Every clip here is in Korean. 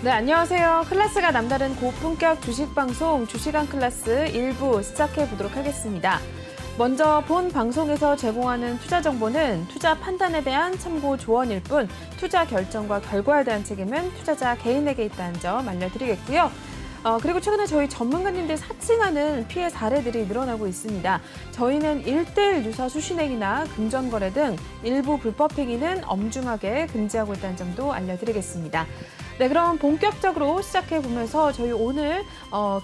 네, 안녕하세요. 클래스가 남다른 고품격 주식 방송 주식왕 클래스 1부 시작해 보도록 하겠습니다. 먼저 본 방송에서 제공하는 투자 정보는 투자 판단에 대한 참고 조언일 뿐 투자 결정과 결과에 대한 책임은 투자자 개인에게 있다는 점 알려드리겠고요. 그리고 최근에 저희 전문가님들 사칭하는 피해 사례들이 늘어나고 있습니다. 저희는 1:1 유사 수신행위나 금전거래 등 일부 불법 행위는 엄중하게 금지하고 있다는 점도 알려드리겠습니다. 네, 그럼 본격적으로 시작해 보면서 저희 오늘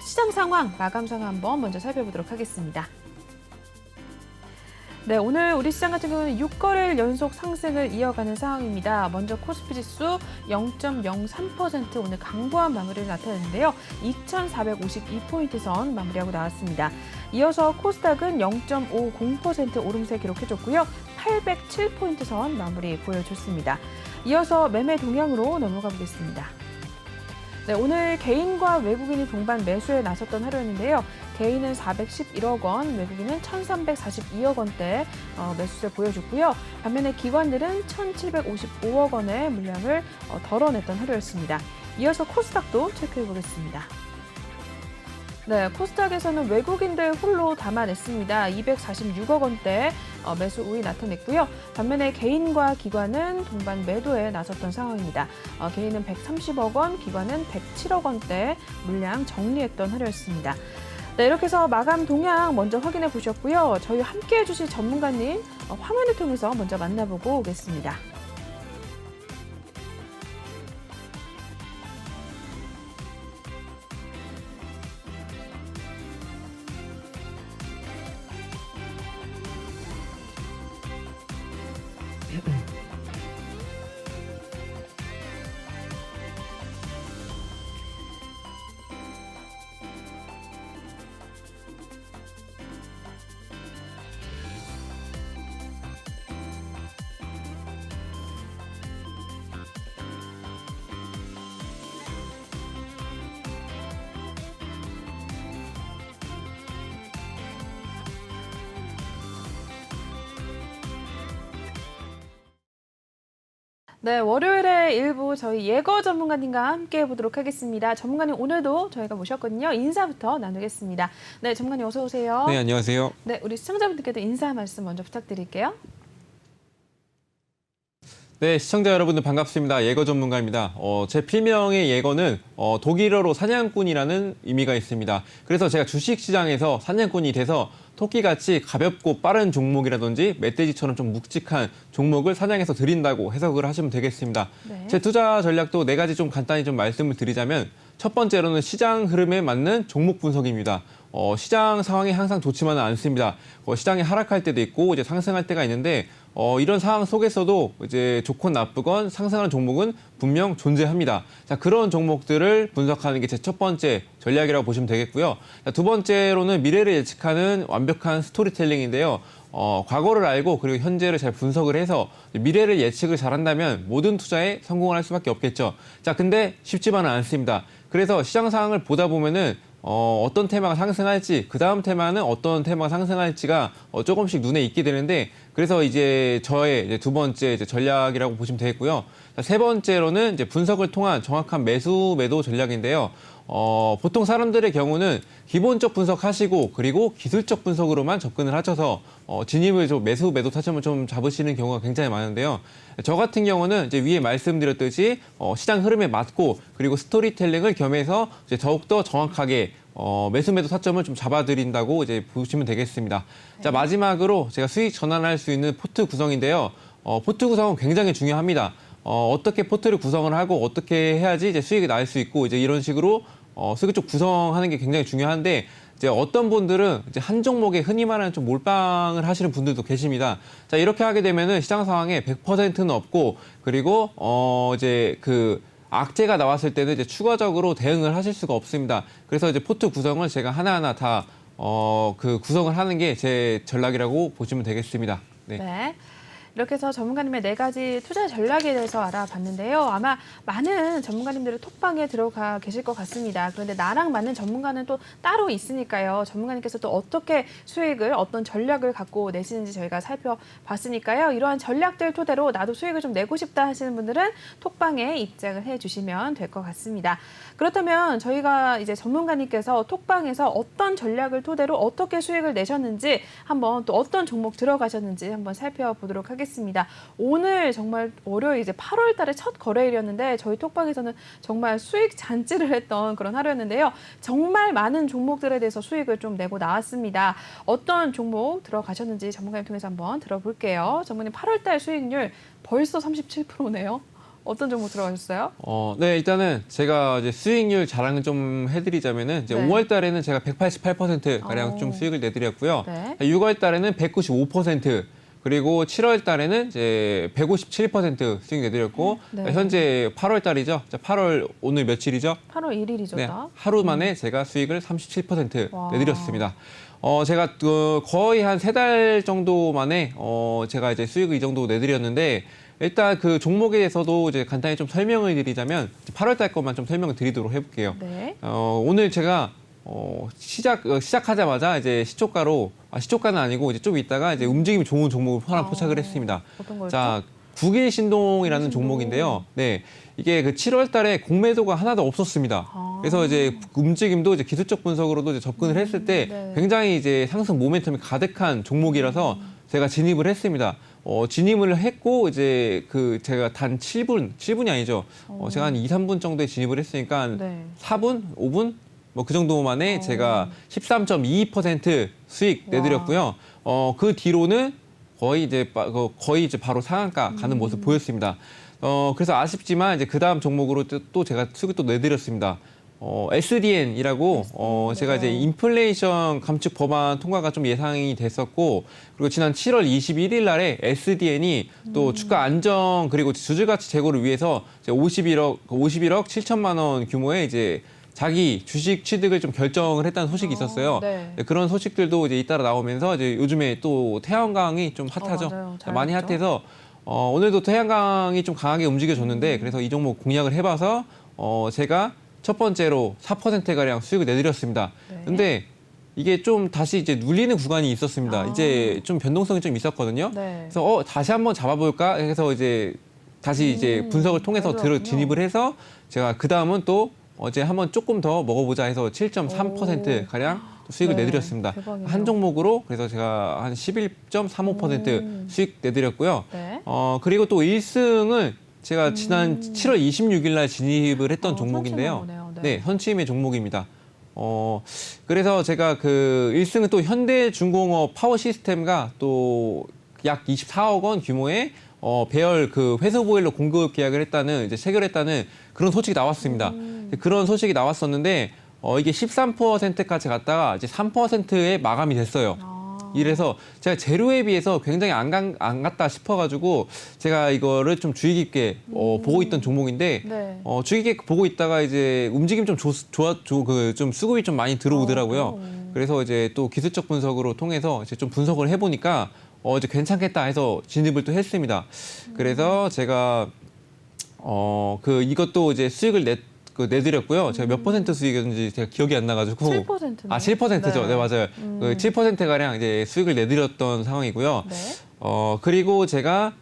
시장 상황, 마감 상황 한번 먼저 살펴보도록 하겠습니다. 네, 오늘 우리 시장 같은 경우는 6거래일 연속 상승을 이어가는 상황입니다. 먼저 코스피 지수 0.03% 오늘 강보한 마무리를 나타냈는데요. 2,452포인트 선 마무리하고 나왔습니다. 이어서 코스닥은 0.50% 오름세 기록해줬고요. 807포인트 선 마무리 보여줬습니다. 이어서 매매 동향으로 넘어가 보겠습니다. 네, 오늘 개인과 외국인이 동반 매수에 나섰던 하루였는데요. 개인은 411억 원, 외국인은 1,342억 원대 매수세 보여줬고요. 반면에 기관들은 1,755억 원의 물량을 덜어냈던 하루였습니다. 이어서 코스닥도 체크해 보겠습니다. 네, 코스닥에서는 외국인들 홀로 담아냈습니다. 246억 원대 매수 우위 나타냈고요. 반면에 개인과 기관은 동반 매도에 나섰던 상황입니다. 개인은 130억 원, 기관은 107억 원대 물량 정리했던 하루였습니다. 네, 이렇게 해서 마감 동향 먼저 확인해 보셨고요. 저희 함께해 주실 전문가님 화면을 통해서 먼저 만나보고 오겠습니다. 네, 월요일에 일부 저희 예거 전문가님과 함께 해보도록 하겠습니다. 전문가님 오늘도 저희가 모셨거든요. 인사부터 나누겠습니다. 네, 전문가님 어서 오세요. 네, 안녕하세요. 네, 우리 시청자분들께도 인사 말씀 먼저 부탁드릴게요. 네, 시청자 여러분들 반갑습니다. 예거 전문가입니다. 제 필명의 예거는 독일어로 사냥꾼이라는 의미가 있습니다. 그래서 제가 주식시장에서 사냥꾼이 돼서 토끼같이 가볍고 빠른 종목이라든지 멧돼지처럼 좀 묵직한 종목을 사냥해서 드린다고 해석을 하시면 되겠습니다. 네. 제 투자 전략도 4가지 좀 간단히 좀 말씀을 드리자면 첫 번째로는 시장 흐름에 맞는 종목 분석입니다. 시장 상황이 항상 좋지만은 않습니다. 시장이 하락할 때도 있고 이제 상승할 때가 있는데 이런 상황 속에서도 이제 좋건 나쁘건 상승하는 종목은 분명 존재합니다. 자, 그런 종목들을 분석하는 게 제 첫 번째 전략이라고 보시면 되겠고요. 자, 두 번째로는 미래를 예측하는 완벽한 스토리텔링인데요. 과거를 알고 그리고 현재를 잘 분석을 해서 미래를 예측을 잘한다면 모든 투자에 성공을 할 수밖에 없겠죠. 자, 근데 쉽지만은 않습니다. 그래서 시장 상황을 보다 보면은 어떤 테마가 상승할지, 그 다음 테마는 어떤 테마가 상승할지가 조금씩 눈에 익게 되는데, 그래서 이제 저의 이제 두 번째 이제 전략이라고 보시면 되겠고요. 세 번째로는 이제 분석을 통한 정확한 매수 매도 전략인데요. 보통 사람들의 경우는 기본적 분석하시고 그리고 기술적 분석으로만 접근을 하셔서 진입을 좀 매수 매도 타점을 좀 잡으시는 경우가 굉장히 많은데요. 저 같은 경우는 이제 위에 말씀드렸듯이 시장 흐름에 맞고 그리고 스토리텔링을 겸해서 이제 더욱더 정확하게 매수 매도 타점을 좀 잡아드린다고 이제 보시면 되겠습니다. 네. 자, 마지막으로 제가 수익 전환할 수 있는 포트 구성인데요. 포트 구성은 굉장히 중요합니다. 어떻게 포트를 구성을 하고 어떻게 해야지 이제 수익이 날 수 있고 이제 이런 식으로 수익 쪽 구성하는 게 굉장히 중요한데, 이제 어떤 분들은 이제 한 종목에 흔히 말하는 좀 몰빵을 하시는 분들도 계십니다. 자, 이렇게 하게 되면은 시장 상황에 100%는 없고, 그리고 이제 그 악재가 나왔을 때는 이제 추가적으로 대응을 하실 수가 없습니다. 그래서 이제 포트 구성을 제가 하나하나 다 그 구성을 하는 게 제 전략이라고 보시면 되겠습니다. 네. 네. 이렇게 해서 전문가님의 4가지 투자 전략에 대해서 알아봤는데요. 아마 많은 전문가님들이 톡방에 들어가 계실 것 같습니다. 그런데 나랑 맞는 전문가는 또 따로 있으니까요. 전문가님께서 또 어떻게 수익을 어떤 전략을 갖고 내시는지 저희가 살펴봤으니까요. 이러한 전략들 토대로 나도 수익을 좀 내고 싶다 하시는 분들은 톡방에 입장을 해주시면 될 것 같습니다. 그렇다면 저희가 이제 전문가님께서 톡방에서 어떤 전략을 토대로 어떻게 수익을 내셨는지 한번 또 어떤 종목 들어가셨는지 한번 살펴보도록 하겠습니다. 오늘 정말 월요일 이제 8월 달에 첫 거래일이었는데 저희 톡방에서는 정말 수익 잔치를 했던 그런 하루였는데요. 정말 많은 종목들에 대해서 수익을 좀 내고 나왔습니다. 어떤 종목 들어가셨는지 전문가님 통해서 한번 들어볼게요. 전문가님 8월 달 수익률 벌써 37%네요. 어떤 종목 들어가셨어요? 네, 일단은 제가 이제 수익률 자랑을 좀 해드리자면은 이제 네. 5월 달에는 제가 188% 가량 좀 수익을 내드렸고요. 네. 6월 달에는 195%, 그리고 7월 달에는 이제 157% 수익 내드렸고, 네. 현재 8월 달이죠. 8월 오늘 며칠이죠? 8월 1일이죠. 네, 하루 만에 제가 수익을 37% 와. 내드렸습니다. 제가 거의 한 3달 정도 만에 제가 이제 수익을 이 정도 내드렸는데, 일단 그 종목에 대해서도 이제 간단히 좀 설명을 드리자면 8월 달 것만 좀 설명을 드리도록 해볼게요. 네. 오늘 제가 시작하자마자 이제 시초가는 아니고 이제 좀 있다가 이제 움직임이 좋은 종목을 하나 포착을 했습니다. 어떤 거였죠? 자, 국일신동이라는 종목인데요. 네, 이게 그 7월 달에 공매도가 하나도 없었습니다. 그래서 이제 움직임도 이제 기술적 분석으로도 이제 접근을 했을 때 네. 굉장히 이제 상승 모멘텀이 가득한 종목이라서 제가 진입을 했습니다. 진입을 했고 이제 제가 단 7분이 아니죠. 제가 한 2, 3분 정도에 진입을 했으니까 한 네. 4분, 5분 뭐 그 정도 만에 제가 13.22% 수익 내드렸고요. 그 뒤로는 거의 이제 바로 상한가 가는 모습 보였습니다. 그래서 아쉽지만 이제 그 다음 종목으로 또 제가 수익을 또 내드렸습니다. SDN이라고 제가 이제 인플레이션 감축 법안 통과가 좀 예상이 됐었고, 그리고 지난 7월 21일 날에 SDN이 또 주가 안정 그리고 주주 가치 제고를 위해서 이제 51억 7천만 원 규모의 이제 자기 주식 취득을 좀 결정을 했다는 소식이 있었어요. 네. 그런 소식들도 이제 잇따라 나오면서 이제 요즘에 또 태양광이 좀 핫하죠. 맞아요. 잘 많이 됐죠. 핫해서 오늘도 태양광이 좀 강하게 움직여줬는데, 그래서 이 종목 공략을 해봐서 제가 첫 번째로 4%가량 수익을 내드렸습니다. 네. 근데 이게 좀 다시 이제 눌리는 구간이 있었습니다. 이제 좀 변동성이 좀 있었거든요. 네. 그래서 다시 한번 잡아볼까 해서 이제 다시 이제 분석을 통해서 그렇군요. 진입을 해서 제가 그 다음은 또 어제 한번 조금 더 먹어보자 해서 7.3% 가량 수익을 네, 내드렸습니다. 대박이네요. 한 종목으로 그래서 제가 한 11.35% 수익 내드렸고요. 네. 그리고 또 1승을 제가 지난 7월 26일 날 진입을 했던 종목인데요. 선취만 오네요. 네, 선취임의 종목입니다. 그래서 제가 그 1승은 또 현대중공업 파워 시스템과 또 약 24억 원 규모의 배열 그 회수 보일러 공급 계약을 했다는 이제 체결했다는 그런 소식이 나왔습니다. 그런 소식이 나왔었는데 이게 13%까지 갔다가 이제 3%에 마감이 됐어요. 이래서 제가 재료에 비해서 굉장히 안 갔다 싶어가지고 제가 이거를 좀 주의 깊게 보고 있던 종목인데 네. 주의 깊게 보고 있다가 이제 움직임 좀 좀 수급이 좀 많이 들어오더라고요. 그래서 이제 또 기술적 분석으로 통해서 이제 좀 분석을 해보니까 이제 괜찮겠다 해서 진입을 또 했습니다. 그래서 제가 이것도 이제 수익을 내드렸고요. 제가 몇 퍼센트 수익이었는지 제가 기억이 안 나가지고. 7%네요. 7%죠. 네, 맞아요. 7%가량 이제 수익을 내드렸던 상황이고요. 네. 그리고 제가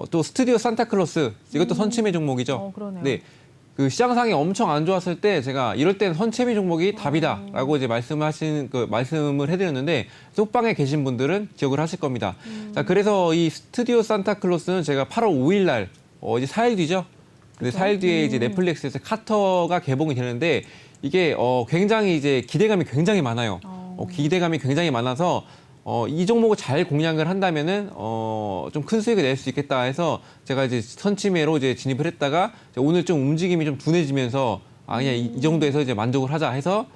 또 스튜디오 산타클로스, 이것도 선침의 종목이죠. 그러네요. 네. 그 시장상이 엄청 안 좋았을 때 제가 이럴 땐 선채미 종목이 답이다라고 이제 말씀을 해드렸는데 톡방에 계신 분들은 기억을 하실 겁니다. 자, 그래서 이 스튜디오 산타클로스는 제가 8월 5일 날 이제 4일 뒤죠. 근데 4일 뒤에 이제 넷플릭스에서 카터가 개봉이 되는데 이게 굉장히 이제 기대감이 굉장히 많아요. 기대감이 굉장히 많아서 이 종목을 잘 공략을 한다면은 좀 큰 수익을 낼 수 있겠다 해서 제가 이제 선침해로 이제 진입을 했다가 이제 오늘 좀 움직임이 좀 둔해지면서 그냥 이 정도에서 이제 만족을 하자 해서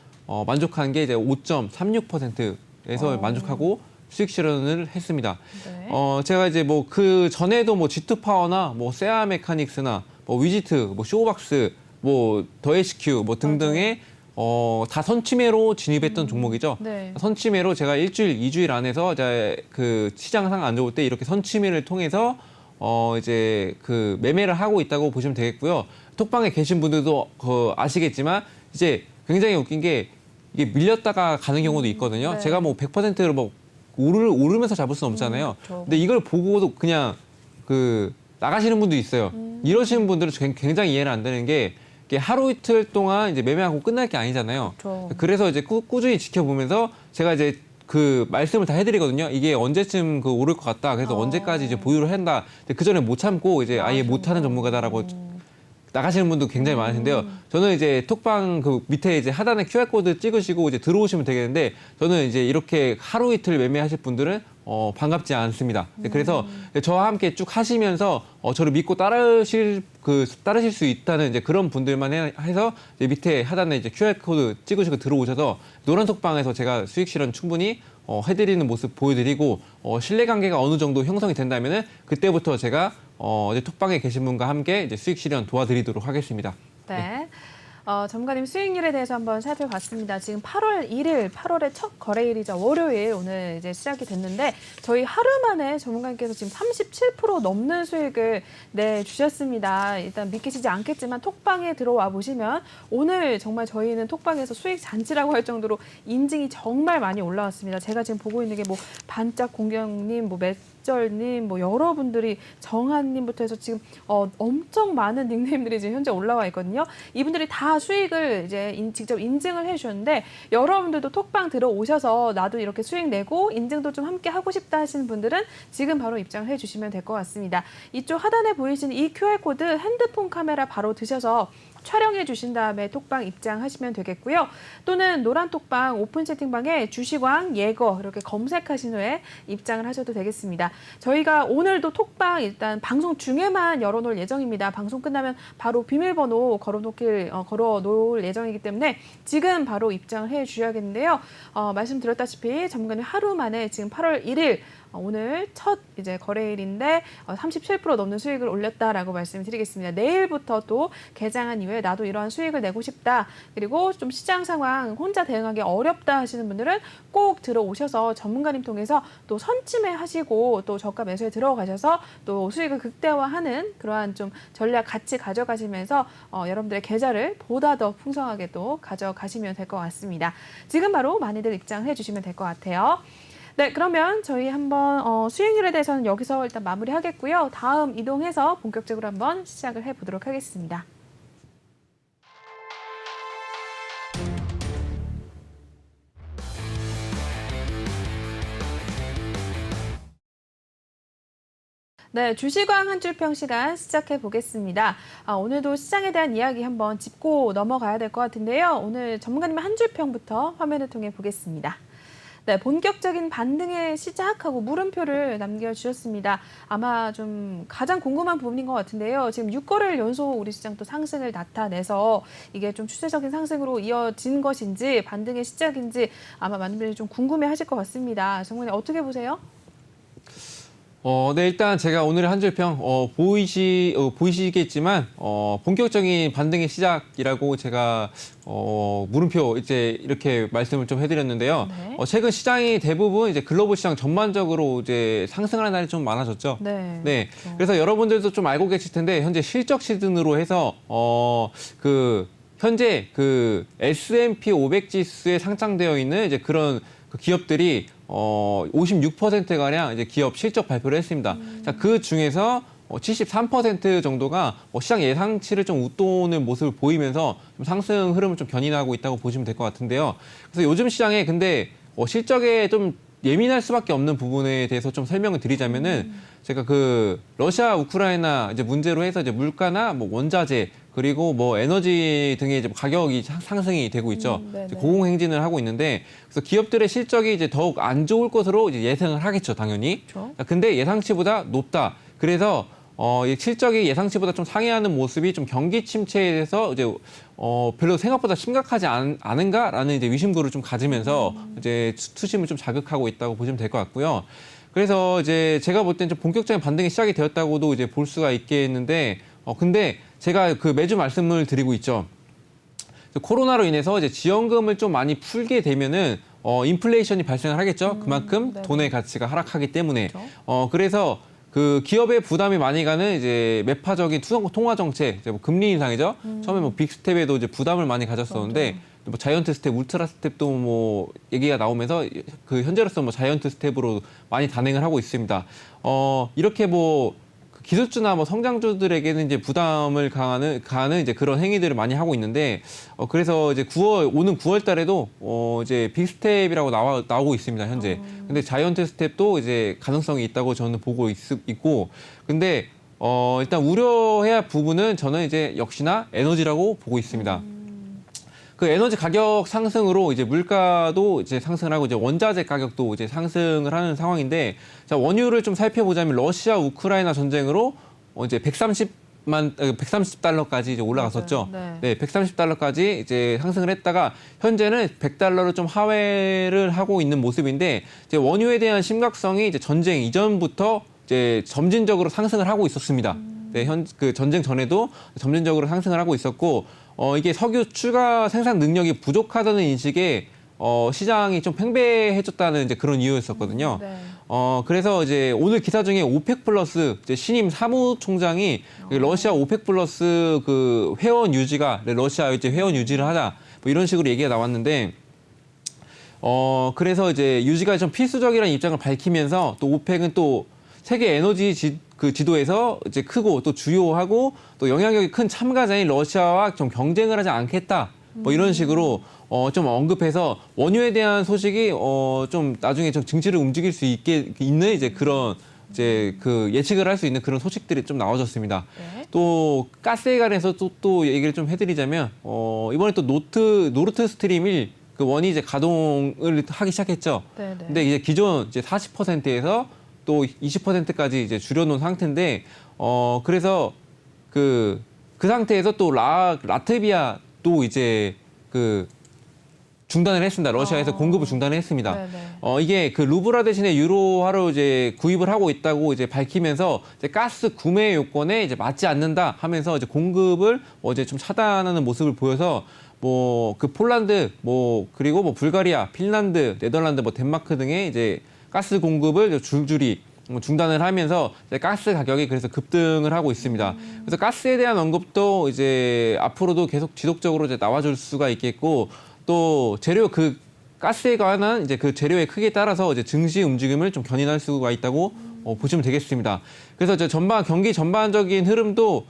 만족한 게 이제 5.36%에서 만족하고 수익 실현을 했습니다. 네. 제가 이제 뭐 그 전에도 뭐 G2 파워나 뭐 세아 메카닉스나 뭐 위지트, 뭐 쇼박스, 뭐 더 HQ 뭐 등등의 다 선취매로 진입했던 종목이죠. 네. 선취매로 제가 일주일, 2주일 안에서 이제 그 시장 상황 안 좋을 때 이렇게 선취매를 통해서 이제 그 매매를 하고 있다고 보시면 되겠고요. 톡방에 계신 분들도 아시겠지만 이제 굉장히 웃긴 게 이게 밀렸다가 가는 경우도 있거든요. 네. 제가 뭐 100%로 뭐 오르면서 잡을 수는 없잖아요. 그렇죠. 근데 이걸 보고도 그냥 그 나가시는 분도 있어요. 이러시는 분들은 굉장히 이해는 안 되는 게 이게 하루 이틀 동안 이제 매매하고 끝날 게 아니잖아요. 그렇죠. 그래서 이제 꾸준히 지켜보면서 제가 이제 그 말씀을 다 해드리거든요. 이게 언제쯤 그 오를 것 같다. 그래서 언제까지 이제 보유를 한다. 그 전에 못 참고 이제 아예 못하는 전문가다라고 나가시는 분도 굉장히 많으신데요. 저는 이제 톡방 그 밑에 이제 하단에 QR코드 찍으시고 이제 들어오시면 되겠는데 저는 이제 이렇게 하루 이틀 매매하실 분들은 반갑지 않습니다. 그래서 저와 함께 쭉 하시면서 저를 믿고 따르실 수 있다는 이제 그런 분들만 해서 이제 밑에 하단에 이제 QR코드 찍으시고 들어오셔서 노란 톡방에서 제가 수익 실현 충분히 해드리는 모습 보여드리고 신뢰관계가 어느 정도 형성이 된다면은 그때부터 제가 이제 톡방에 계신 분과 함께 이제 수익 실현 도와드리도록 하겠습니다. 네. 전문가님 수익률에 대해서 한번 살펴봤습니다. 지금 8월 1일, 8월의 첫 거래일이죠. 월요일 오늘 이제 시작이 됐는데 저희 하루 만에 전문가님께서 지금 37% 넘는 수익을 내주셨습니다. 일단 믿기시지 않겠지만 톡방에 들어와 보시면 오늘 정말 저희는 톡방에서 수익 잔치라고 할 정도로 인증이 정말 많이 올라왔습니다. 제가 지금 보고 있는 게 뭐 반짝 공경님, 뭐 맷절님, 뭐 여러분들이 정한님부터 해서 지금 엄청 많은 닉네임들이 지금 현재 올라와 있거든요. 이분들이 다 수익을 이제 직접 인증을 해주셨는데 여러분들도 톡방 들어오셔서 나도 이렇게 수익 내고 인증도 좀 함께 하고 싶다 하시는 분들은 지금 바로 입장을 해주시면 될 것 같습니다. 이쪽 하단에 보이시는 이 QR코드 핸드폰 카메라 바로 드셔서 촬영해 주신 다음에 톡방 입장하시면 되겠고요. 또는 노란 톡방 오픈 채팅방에 주식왕 예거 이렇게 검색하신 후에 입장을 하셔도 되겠습니다. 저희가 오늘도 톡방 일단 방송 중에만 열어놓을 예정입니다. 방송 끝나면 바로 비밀번호 걸어놓을 예정이기 때문에 지금 바로 입장을 해 주셔야겠는데요. 말씀드렸다시피 전문가님 하루 만에 지금 8월 1일 오늘 첫 이제 거래일인데 37% 넘는 수익을 올렸다라고 말씀드리겠습니다. 내일부터 또 개장한 이후에 나도 이러한 수익을 내고 싶다. 그리고 좀 시장 상황 혼자 대응하기 어렵다 하시는 분들은 꼭 들어오셔서 전문가님 통해서 또 선침해 하시고 또 저가 매수에 들어가셔서 또 수익을 극대화하는 그러한 좀 전략 같이 가져가시면서 여러분들의 계좌를 보다 더 풍성하게 또 가져가시면 될 것 같습니다. 지금 바로 많이들 입장해 주시면 될 것 같아요. 네, 그러면 저희 한번 수익률에 대해서는 여기서 일단 마무리하겠고요. 다음 이동해서 본격적으로 한번 시작을 해보도록 하겠습니다. 네, 주식왕 한 줄평 시간 시작해 보겠습니다. 오늘도 시장에 대한 이야기 한번 짚고 넘어가야 될 것 같은데요. 오늘 전문가님의 한 줄평부터 화면을 통해 보겠습니다. 네, 본격적인 반등의 시작하고 물음표를 남겨주셨습니다. 아마 좀 가장 궁금한 부분인 것 같은데요. 지금 6거래일 연속 우리 시장 또 상승을 나타내서 이게 좀 추세적인 상승으로 이어진 것인지 반등의 시작인지 아마 많은 분들이 좀 궁금해하실 것 같습니다. 정말 어떻게 보세요? 네, 일단 제가 오늘의 한 줄평 보이시겠지만 본격적인 반등의 시작이라고 제가 물음표 이제 이렇게 말씀을 좀 해드렸는데요. 네. 최근 시장이 대부분 이제 글로벌 시장 전반적으로 이제 상승하는 날이 좀 많아졌죠. 네. 네. 그렇죠. 그래서 여러분들도 좀 알고 계실 텐데 현재 실적 시즌으로 해서 현재 그 S&P 500 지수에 상장되어 있는 이제 그런 그 기업들이 56%가량 이제 기업 실적 발표를 했습니다. 자, 그 중에서 73% 정도가 시장 예상치를 좀 웃도는 모습을 보이면서 좀 상승 흐름을 좀 견인하고 있다고 보시면 될 것 같은데요. 그래서 요즘 시장에 근데 실적에 좀 예민할 수밖에 없는 부분에 대해서 좀 설명을 드리자면은 제가 그 러시아 우크라이나 이제 문제로 해서 이제 물가나 뭐 원자재 그리고 뭐 에너지 등의 이제 가격이 상승이 되고 있죠. 이제 고공행진을 하고 있는데 그래서 기업들의 실적이 이제 더욱 안 좋을 것으로 이제 예상을 하겠죠, 당연히. 그렇죠. 근데 예상치보다 높다. 그래서 이 실적이 예상치보다 좀 상회하는 모습이 좀 경기 침체에 대해서 이제 별로 생각보다 심각하지 않은가라는 이제 위심도를 좀 가지면서 이제 투심을 좀 자극하고 있다고 보시면 될 것 같고요. 그래서 이제 제가 볼 땐 좀 본격적인 반등이 시작이 되었다고도 이제 볼 수가 있겠는데 근데 제가 그 매주 말씀을 드리고 있죠. 코로나로 인해서 이제 지원금을 좀 많이 풀게 되면은 인플레이션이 발생을 하겠죠. 그만큼 네네. 돈의 가치가 하락하기 때문에. 그렇죠. 그래서 그 기업의 부담이 많이 가는 이제 매파적인 통화 정책, 이제 뭐 금리 인상이죠. 처음에 뭐 빅스텝에도 이제 부담을 많이 가졌었는데 뭐 자이언트 스텝, 울트라 스텝도 뭐 얘기가 나오면서 그 현재로서 뭐 자이언트 스텝으로 많이 단행을 하고 있습니다. 이렇게 뭐 기술주나 뭐 성장주들에게는 이제 부담을 가하는 이제 그런 행위들을 많이 하고 있는데 그래서 이제 오는 9월 달에도 이제 빅스텝이라고 나오고 있습니다, 현재. 근데 자이언트 스텝도 이제 가능성이 있다고 저는 보고 있고 근데 일단 우려해야 할 부분은 저는 이제 역시나 에너지라고 보고 있습니다. 그 에너지 가격 상승으로 이제 물가도 이제 상승을 하고 이제 원자재 가격도 이제 상승을 하는 상황인데 자, 원유를 좀 살펴보자면 러시아 우크라이나 전쟁으로 이제 130달러까지 이제 올라갔었죠. 네. 130달러까지 이제 상승을 했다가 현재는 100달러로 좀 하회를 하고 있는 모습인데 이제 원유에 대한 심각성이 이제 전쟁 이전부터 이제 점진적으로 상승을 하고 있었습니다. 네, 그 전쟁 전에도 점진적으로 상승을 하고 있었고 이게 석유 추가 생산 능력이 부족하다는 인식에 시장이 좀 팽배해졌다는 이제 그런 이유였었거든요. 네. 그래서 이제 오늘 기사 중에 오펙 플러스 이제 신임 사무총장이 러시아 오펙 플러스 그 회원 유지가 러시아 이제 회원 유지를 하자 뭐 이런 식으로 얘기가 나왔는데 그래서 이제 유지가 좀 필수적이라는 입장을 밝히면서 또 오펙은 또 세계 에너지 지도에서 이제 크고 또 주요하고 또 영향력이 큰 참가자인 러시아와 좀 경쟁을 하지 않겠다. 뭐 이런 식으로 좀 언급해서 원유에 대한 소식이 좀 나중에 좀 증시를 움직일 수 있는 이제 그런 이제 그 예측을 할 수 있는 그런 소식들이 좀 나와졌습니다. 네. 또 가스에 관해서 또 얘기를 좀 해드리자면 이번에 또 노르트 스트림 1 그 원이 이제 가동을 하기 시작했죠. 네네. 근데 이제 기존 이제 40%에서 또 20%까지 이제 줄여놓은 상태인데 그래서 그 상태에서 또 라트비아 또 이제 그 중단을 했습니다. 러시아에서 공급을 중단을 했습니다. 네네. 이게 그 루브라 대신에 유로화로 이제 구입을 하고 있다고 이제 밝히면서 이제 가스 구매 요건에 이제 맞지 않는다 하면서 이제 공급을 이제 좀 차단하는 모습을 보여서 뭐 그 폴란드 뭐 그리고 뭐 불가리아, 핀란드, 네덜란드, 뭐 덴마크 등의 이제 가스 공급을 줄줄이 중단을 하면서 이제 가스 가격이 그래서 급등을 하고 있습니다. 그래서 가스에 대한 언급도 이제 앞으로도 계속 지속적으로 이제 나와줄 수가 있겠고 또 재료 그 가스에 관한 이제 그 재료의 크기에 따라서 이제 증시 움직임을 좀 견인할 수가 있다고 보시면 되겠습니다. 그래서 이제 경기 전반적인 흐름도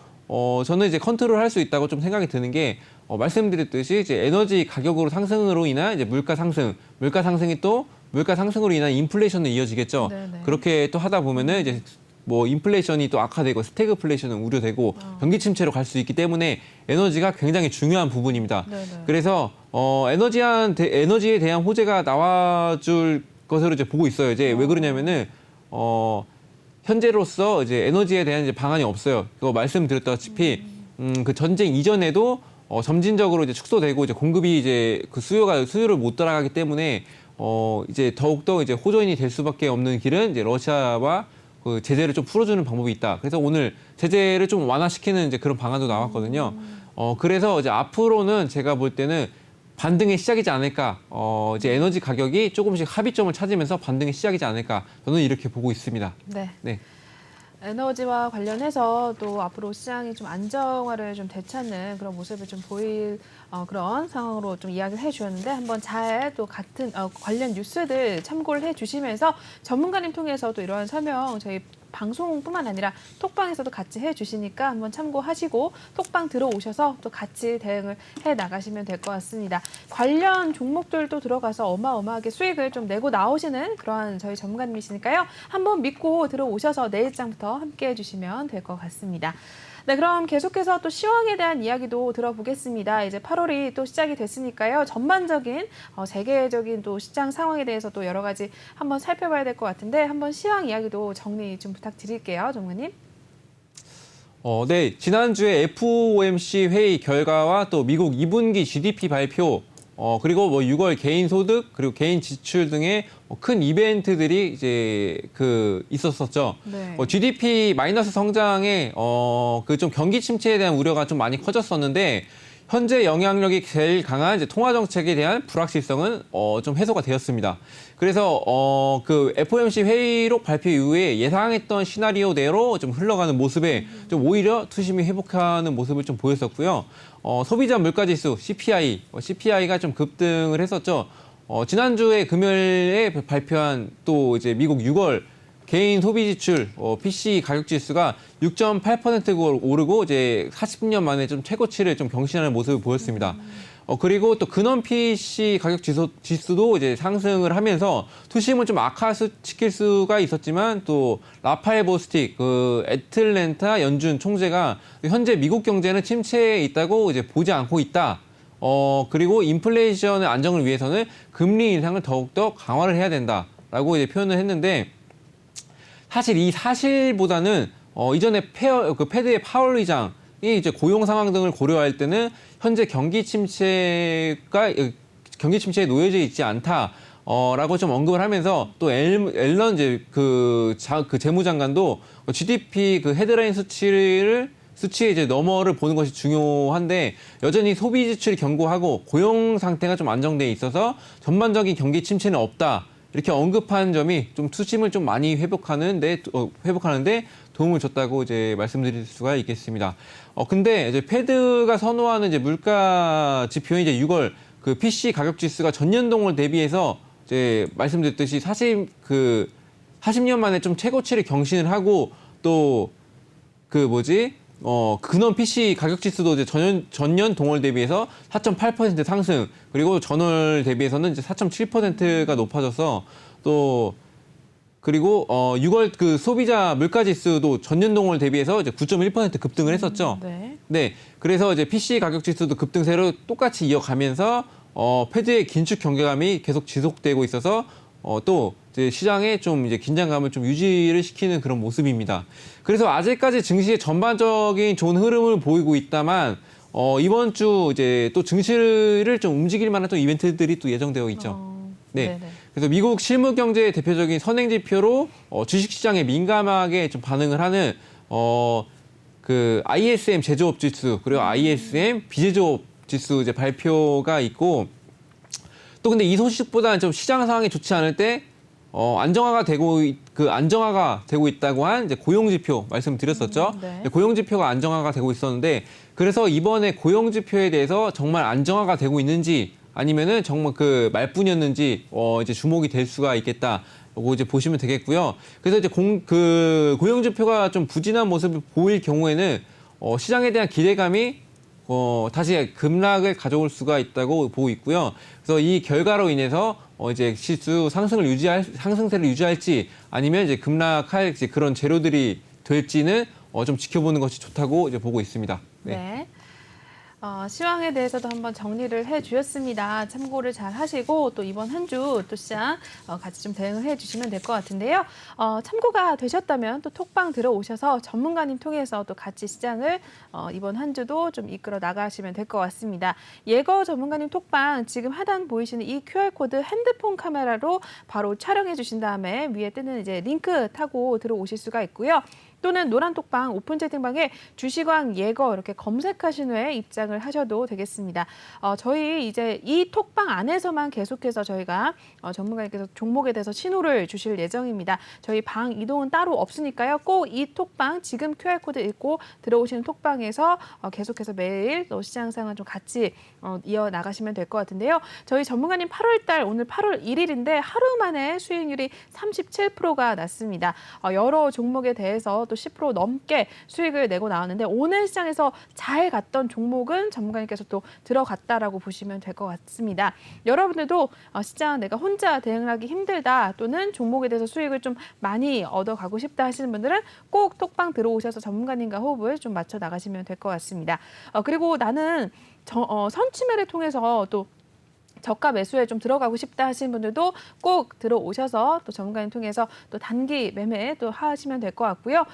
저는 이제 컨트롤할 수 있다고 좀 생각이 드는 게 말씀드렸듯이 이제 에너지 가격으로 상승으로 인한 이제 물가 상승이 또 물가 상승으로 인한 인플레이션으로 이어지겠죠. 네네. 그렇게 또 하다 보면은 이제 뭐 인플레이션이 또 악화되고 스태그플레이션은 우려되고 경기 침체로 갈 수 있기 때문에 에너지가 굉장히 중요한 부분입니다. 네네. 그래서 에너지에 대한 호재가 나와줄 것으로 이제 보고 있어요. 이제 왜 그러냐면은 현재로서 이제 에너지에 대한 이제 방안이 없어요. 그거 말씀드렸다시피 그 전쟁 이전에도 점진적으로 이제 축소되고 이제 공급이 이제 그 수요를 못 따라가기 때문에 이제 더욱더 이제 호전이 될 수밖에 없는 길은 이제 러시아와 그 제재를 좀 풀어주는 방법이 있다. 그래서 오늘 제재를 좀 완화시키는 이제 그런 방안도 나왔거든요. 그래서 이제 앞으로는 제가 볼 때는 반등의 시작이지 않을까. 이제 에너지 가격이 조금씩 합의점을 찾으면서 반등의 시작이지 않을까. 저는 이렇게 보고 있습니다. 네. 네. 에너지와 관련해서 또 앞으로 시장이 좀 안정화를 좀 되찾는 그런 모습을 좀 보일 그런 상황으로 좀 이야기를 해주셨는데 한번 잘 또 같은 관련 뉴스들 참고를 해주시면서 전문가님 통해서 또 이러한 설명 저희 방송뿐만 아니라 톡방에서도 같이 해주시니까 한번 참고하시고 톡방 들어오셔서 또 같이 대응을 해 나가시면 될 것 같습니다. 관련 종목들도 들어가서 어마어마하게 수익을 좀 내고 나오시는 그러한 저희 전문가님이시니까요. 한번 믿고 들어오셔서 내일장부터 함께 해주시면 될 것 같습니다. 네, 그럼 계속해서 또 시황에 대한 이야기도 들어보겠습니다. 이제 8월이 또 시작이 됐으니까요. 전반적인 세계적인 또 시장 상황에 대해서 또 여러 가지 한번 살펴봐야 될 것 같은데 한번 시황 이야기도 정리 좀 부탁드릴게요, 전문가님. 네. 지난주에 FOMC 회의 결과와 또 미국 2분기 GDP 발표 그리고 뭐 6월 개인 소득 그리고 개인 지출 등의 큰 이벤트들이 이제 있었었죠. 네. GDP 마이너스 성장에 그 좀 경기 침체에 대한 우려가 좀 많이 커졌었는데 현재 영향력이 제일 강한 이제 통화 정책에 대한 불확실성은 좀 해소가 되었습니다. 그래서 그 FOMC 회의록 발표 이후에 예상했던 시나리오대로 좀 흘러가는 모습에 좀 오히려 투심이 회복하는 모습을 좀 보였었고요. 소비자 물가지수 CPI가 좀 급등을 했었죠. 지난주에 금요일에 발표한 또 이제 미국 6월 개인 소비 지출 PC 가격 지수가 6.8% 오르고 이제 40년 만에 좀 최고치를 좀 경신하는 모습을 보였습니다. 그리고 또 근원 PC 가격 지수도 이제 상승을 하면서 투심을 좀 악화시킬 수가 있었지만 또 라파엘 보스틱 그 애틀랜타 연준 총재가 현재 미국 경제는 침체에 있다고 이제 보지 않고 있다. 그리고 인플레이션의 안정을 위해서는 금리 인상을 더욱더 강화를 해야 된다라고 이제 표현을 했는데 사실 이 사실보다는 이전에 그 패드의 파월 의장이 이제 고용 상황 등을 고려할 때는 현재 경기 침체에 놓여져 있지 않다라고 좀 언급을 하면서 또 앨런 이제 그 재무장관도 GDP 그 헤드라인 수치의 이제 너머를 보는 것이 중요한데 여전히 소비 지출이 견고하고 고용 상태가 좀 안정돼 있어서 전반적인 경기 침체는 없다. 이렇게 언급한 점이 좀 투심을 좀 많이 회복하는데 도움을 줬다고 이제 말씀드릴 수가 있겠습니다. 근데 이제 패드가 선호하는 이제 물가 지표인 이제 6월 그 PC 가격 지수가 전년 동월 대비해서 이제 말씀드렸듯이 40년 만에 좀 최고치를 경신을 하고 또 근원 PC 가격 지수도 이제 전년 동월 대비해서 4.8% 상승, 그리고 전월 대비해서는 이제 4.7%가 높아져서 또 그리고 6월 그 소비자 물가 지수도 전년 동월 대비해서 이제 9.1% 급등을 했었죠. 네. 그래서 이제 PC 가격 지수도 급등세로 똑같이 이어가면서 패드의 긴축 경계감이 계속 지속되고 있어서 또 이제 시장에 좀 이제 긴장감을 좀 유지를 시키는 그런 모습입니다. 그래서 아직까지 증시의 전반적인 좋은 흐름을 보이고 있다만 이번 주 이제 또 증시를 좀 움직일 만한 또 이벤트들이 또 예정되어 있죠. 네. 그래서 미국 실무 경제의 대표적인 선행 지표로 주식 시장에 민감하게 좀 반응을 하는 그 ISM 제조업 지수 그리고 ISM 비제조업 지수 이제 발표가 있고 또 근데 이 소식보다는 좀 시장 상황이 좋지 않을 때 안정화가 되고 있다고 한 이제 고용 지표 말씀드렸었죠. 고용 지표가 안정화가 되고 있었는데 그래서 이번에 고용 지표에 대해서 정말 안정화가 되고 있는지 아니면은 정말 그 말뿐이었는지 이제 주목이 될 수가 있겠다라고 이제 보시면 되겠고요. 그래서 이제 고용 지표가 좀 부진한 모습을 보일 경우에는 시장에 대한 기대감이 다시 급락을 가져올 수가 있다고 보고 있고요. 그래서 이 결과로 인해서 이제 지수 상승세를 유지할지 아니면 이제 급락할 이제 그런 재료들이 될지는 좀 지켜보는 것이 좋다고 이제 보고 있습니다. 네. 시황에 대해서도 한번 정리를 해주셨습니다. 참고를 잘 하시고 또 이번 한 주 또 시장 같이 좀 대응을 해주시면 될 것 같은데요. 참고가 되셨다면 또 톡방 들어오셔서 전문가님 통해서 또 같이 시장을 이번 한 주도 좀 이끌어 나가시면 될 것 같습니다. 예거 전문가님 톡방 지금 하단 보이시는 이 QR코드 핸드폰 카메라로 바로 촬영해 주신 다음에 위에 뜨는 이제 링크 타고 들어오실 수가 있고요. 또는 노란 톡방 오픈 채팅방에 주시광 예거 이렇게 검색하신 후에 입장을 하셔도 되겠습니다. 저희 이제 이 톡방 안에서만 계속해서 저희가 전문가님께서 종목에 대해서 신호를 주실 예정입니다. 저희 방 이동은 따로 없으니까요. 꼭 이 톡방 지금 QR코드 읽고 들어오시는 톡방에서 계속해서 매일 또 시장 상황 좀 같이 이어나가시면 될 것 같은데요. 저희 전문가님 8월 달 오늘 8월 1일인데 하루 만에 수익률이 37%가 났습니다. 여러 종목에 대해서 또 10% 넘게 수익을 내고 나왔는데 오늘 시장에서 잘 갔던 종목은 전문가님께서 또 들어갔다라고 보시면 될 것 같습니다. 여러분들도 시장 내가 혼자 대응하기 힘들다 또는 종목에 대해서 수익을 좀 많이 얻어가고 싶다 하시는 분들은 꼭 톡방 들어오셔서 전문가님과 호흡을 좀 맞춰 나가시면 될 것 같습니다. 그리고 나는 선취매를 통해서 또 저가 매수에 좀 들어가고 싶다 하시는 분들도 꼭 들어오셔서 또 전문가님 통해서 또 단기 매매 또 하시면 될 것 같고요.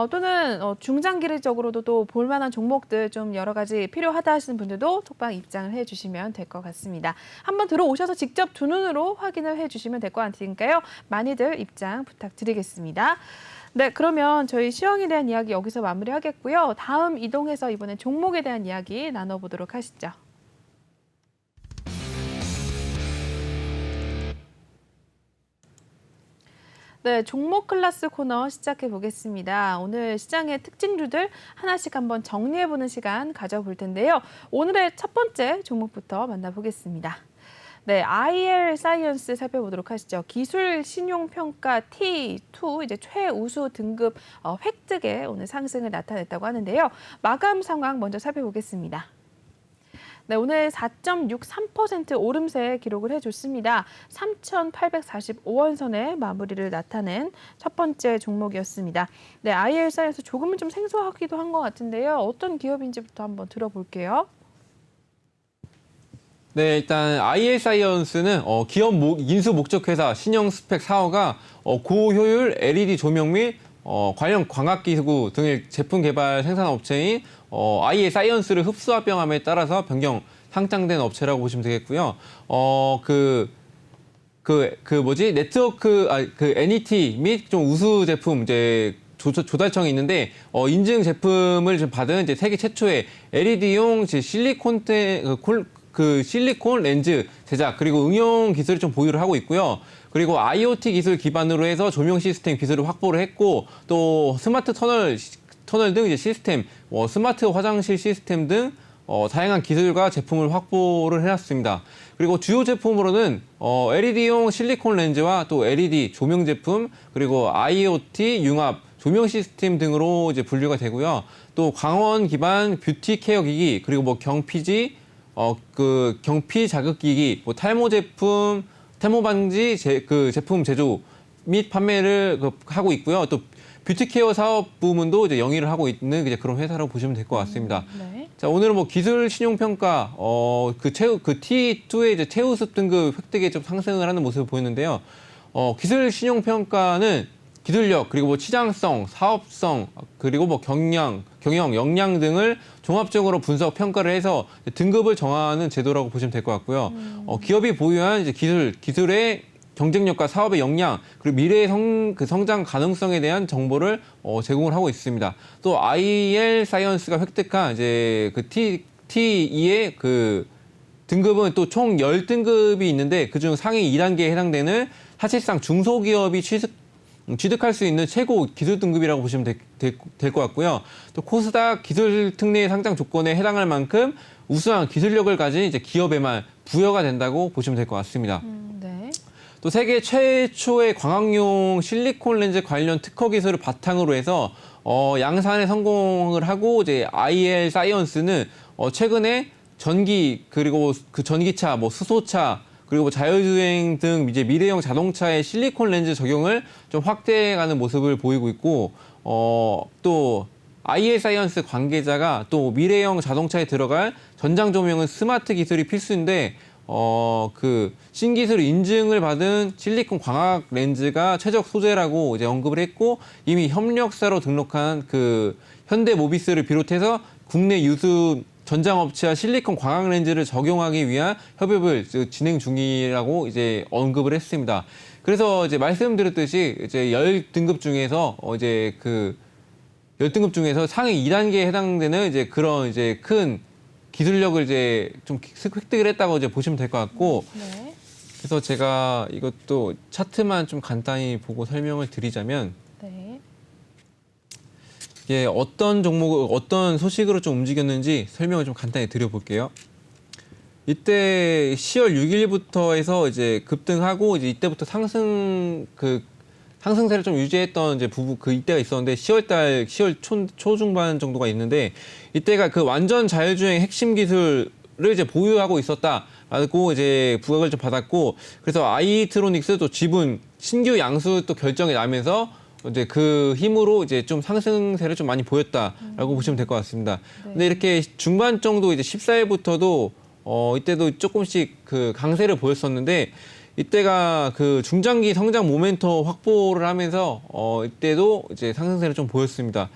또는 중장기적으로도 또 볼만한 종목들 좀 여러 가지 필요하다 하시는 분들도 톡방 입장을 해주시면 될 것 같습니다. 한번 들어오셔서 직접 두 눈으로 확인을 해주시면 될 것 같으니까요. 많이들 입장 부탁드리겠습니다. 네, 그러면 저희 시황에 대한 이야기 여기서 마무리하겠고요. 다음 이동해서 이번엔 종목에 대한 이야기 나눠보도록 하시죠. 네, 종목 클래스 코너 시작해 보겠습니다. 오늘 시장의 특징주들 하나씩 한번 정리해보는 시간 가져볼 텐데요. 오늘의 첫 번째 종목부터 만나보겠습니다. 네, IL 사이언스 살펴보도록 하시죠. 기술 신용평가 T2 이제 최우수 등급 획득에 오늘 상승을 나타냈다고 하는데요. 마감 상황 먼저 살펴보겠습니다. 네, 오늘 4.63% 오름세 기록을 해줬습니다. 3,845원 선에 마무리를 나타낸 첫 번째 종목이었습니다. 네, IL 사이언스 조금은 좀 생소하기도 한 것 같은데요. 어떤 기업인지부터 한번 들어볼게요. 네, 일단 IL 사이언스는 기업 인수 목적 회사 신형 스펙 사업가 고효율 LED 조명 및 관련 광학기구 등의 제품 개발 생산 업체인 IL 사이언스를 흡수합병함에 따라서 변경 상장된 업체라고 보시면 되겠고요. 네트워크 NET 및 좀 우수 제품 이제 조달청이 있는데 인증 제품을 좀 받은 이제 세계 최초의 LED용 실리콘 렌즈 제작 그리고 응용 기술을 좀 보유를 하고 있고요. 그리고 IoT 기술 기반으로 해서 조명 시스템 기술을 확보를 했고 또 스마트 터널 등 이제 시스템, 스마트 화장실 시스템 등 다양한 기술과 제품을 확보를 해놨습니다. 그리고 주요 제품으로는 LED용 실리콘 렌즈와 또 LED 조명 제품 그리고 IoT 융합 조명 시스템 등으로 이제 분류가 되고요. 또 광원 기반 뷰티 케어 기기 그리고 경피지 경피 자극기기, 탈모 제품, 탈모 방지 제품 제조 및 판매를 하고 있고요. 또 뷰티 케어 사업 부문도 이제 영위를 하고 있는 이제 그런 회사라고 보시면 될 것 같습니다. 네. 자, 오늘은 기술 신용 평가 T2의 이제 최우수 등급 획득에 좀 상승을 하는 모습을 보였는데요. 기술 신용 평가는 기술력 그리고 시장성, 사업성 그리고 경영, 역량 등을 종합적으로 분석 평가를 해서 등급을 정하는 제도라고 보시면 될 것 같고요. 기업이 보유한 이제 기술의 경쟁력과 사업의 역량 그리고 미래의 성장 가능성에 대한 정보를 제공을 하고 있습니다. 또 IL 사이언스가 획득한 이제 T2의 등급은 또 총 10등급이 있는데 그중 상위 2단계에 해당되는 사실상 중소기업이 취득할 수 있는 최고 기술 등급이라고 보시면 될 것 같고요. 또 코스닥 기술 특례 상장 조건에 해당할 만큼 우수한 기술력을 가진 이제 기업에만 부여가 된다고 보시면 될 것 같습니다. 네. 또 세계 최초의 광학용 실리콘 렌즈 관련 특허 기술을 바탕으로 해서 양산에 성공을 하고 이제 IL 사이언스는 최근에 전기 그리고 전기차, 수소차 그리고 자율주행 등 이제 미래형 자동차의 실리콘 렌즈 적용을 좀 확대해가는 모습을 보이고 있고, 또 IL 사이언스 관계자가 또 미래형 자동차에 들어갈 전장 조명은 스마트 기술이 필수인데, 신기술 인증을 받은 실리콘 광학 렌즈가 최적 소재라고 이제 언급을 했고, 이미 협력사로 등록한 현대모비스를 비롯해서 국내 유수 전장업체와 실리콘 광학 렌즈를 적용하기 위한 협업을 진행 중이라고 이제 언급을 했습니다. 그래서 이제 말씀드렸듯이 이제 10등급 중에서 이제 10등급 중에서 상위 2단계에 해당되는 이제 그런 이제 큰 기술력을 이제 좀 획득을 했다고 이제 보시면 될 것 같고, 네. 그래서 제가 이것도 차트만 좀 간단히 보고 설명을 드리자면, 네. 이게 어떤 종목, 어떤 소식으로 좀 움직였는지 설명을 좀 간단히 드려볼게요. 이때 10월 6일부터 해서 이제 급등하고 이제 이때부터 상승세를 좀 유지했던 이제 이때가 있었는데 10월 초중반 정도가 있는데 이때가 완전 자율주행 핵심 기술을 이제 보유하고 있었다라고 이제 부각을 좀 받았고, 그래서 아이트로닉스 또 지분 신규 양수 또 결정이 나면서 이제 그 힘으로 이제 좀 상승세를 좀 많이 보였다라고 보시면 될 것 같습니다. 네. 근데 이렇게 중반 정도 이제 14일부터도 이때도 조금씩 그 강세를 보였었는데 이때가 그 중장기 성장 모멘텀 확보를 하면서 이때도 이제 상승세를 좀 보였습니다.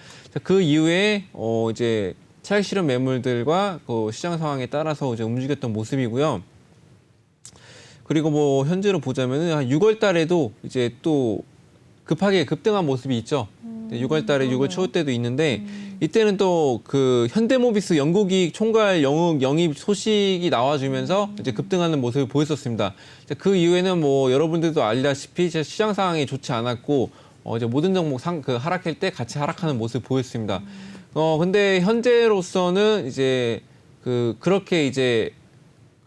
그 이후에 이제 차익 실현 매물들과 그 시장 상황에 따라서 이제 움직였던 모습이고요. 그리고 뭐 현재로 보자면은 한 6월 달에도 이제 또 급하게 급등한 모습이 있죠. 6월 달에 6월 초 때도 있는데 이때는 또 그 현대모비스 연구기획 총괄 영입 소식이 나와주면서 이제 급등하는 모습을 보였었습니다. 그 이후에는 뭐 여러분들도 알다시피 시장 상황이 좋지 않았고 이제 모든 종목 그 하락할 때 같이 하락하는 모습을 보였습니다. 근데 현재로서는 이제 그렇게 이제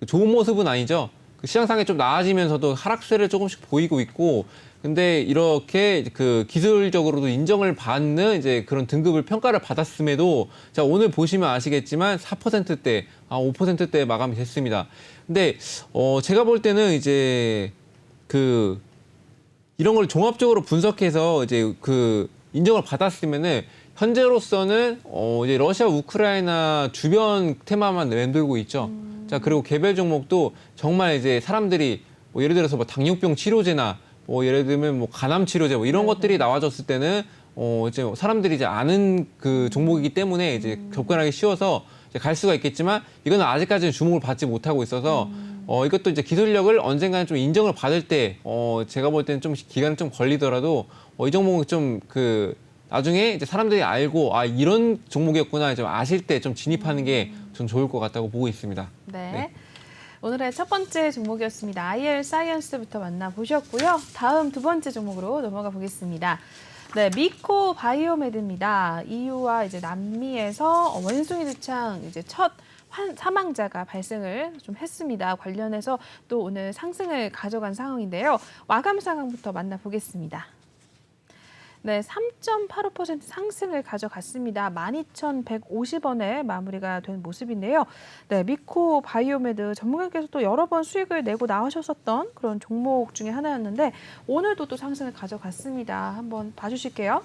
좋은 모습은 아니죠. 그 시장 상황이 좀 나아지면서도 하락세를 조금씩 보이고 있고, 근데 이렇게 그 기술적으로도 인정을 받는 이제 그런 등급을 평가를 받았음에도 자 오늘 보시면 아시겠지만 4%대, 5%대 마감이 됐습니다. 근데 제가 볼 때는 이제 그 이런 걸 종합적으로 분석해서 이제 그 인정을 받았으면은 현재로서는 이제 러시아 우크라이나 주변 테마만 맴돌고 있죠. 자 그리고 개별 종목도 정말 이제 사람들이 뭐 예를 들어서 뭐 당뇨병 치료제나 뭐 예를 들면 뭐 간암 치료제 뭐 이런 것들이 나와줬을 때는 이제 사람들이 이제 아는 그 종목이기 때문에 이제 접근하기 쉬워서 이제 갈 수가 있겠지만 이거는 아직까지는 주목을 받지 못하고 있어서 이것도 이제 기술력을 언젠가는 좀 인정을 받을 때 제가 볼 때는 좀 기간은 좀 걸리더라도 이 종목은 좀 그 나중에 이제 사람들이 알고 이런 종목이었구나 좀 아실 때 좀 진입하는 게 좀 좋을 것 같다고 보고 있습니다. 네. 오늘의 첫 번째 종목이었습니다. IR 사이언스부터 만나보셨고요. 다음 두 번째 종목으로 넘어가 보겠습니다. 네, 미코 바이오메드입니다. EU와 이제 남미에서 원숭이 두창 이제 첫 사망자가 발생을 좀 했습니다. 관련해서 또 오늘 상승을 가져간 상황인데요. 마감 상황부터 만나보겠습니다. 네, 3.85% 상승을 가져갔습니다. 12,150원에 마무리가 된 모습인데요. 네, 미코 바이오메드 전문가께서 또 여러 번 수익을 내고 나오셨었던 그런 종목 중에 하나였는데 오늘도 또 상승을 가져갔습니다. 한번 봐주실게요.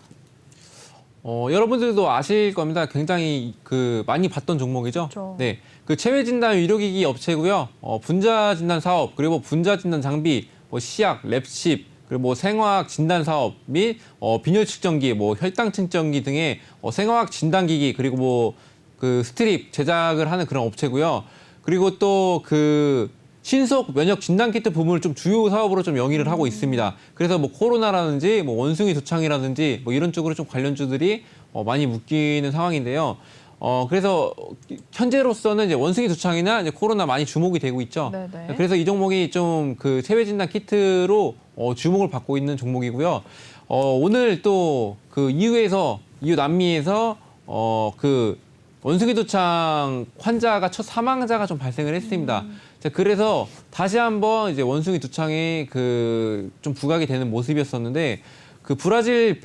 여러분들도 아실 겁니다. 굉장히 그 많이 봤던 종목이죠. 그렇죠. 네, 그 체외 진단 의료기기 업체고요. 분자 진단 사업 그리고 분자 진단 장비, 뭐 시약, 랩십 그리고 뭐 생화학 진단 사업 및 빈혈 측정기, 뭐 혈당 측정기 등의 생화학 진단기기 그리고 뭐 그 스트립 제작을 하는 그런 업체고요. 그리고 또 그 신속 면역 진단 키트 부분을 좀 주요 사업으로 좀 영위를 하고 있습니다. 그래서 뭐 코로나라든지 뭐 원숭이 두창이라든지 뭐 이런 쪽으로 좀 관련주들이 많이 묶이는 상황인데요. 그래서 현재로서는 이제 원숭이 두창이나 이제 코로나 많이 주목이 되고 있죠. 네네. 그래서 이 종목이 좀 그 체외 진단 키트로 주목을 받고 있는 종목이고요. 오늘 또 그 EU 남미에서 그 원숭이 두창 환자가 첫 사망자가 좀 발생을 했습니다. 자, 그래서 다시 한번 이제 원숭이 두창에 그 좀 부각이 되는 모습이었었는데 그 브라질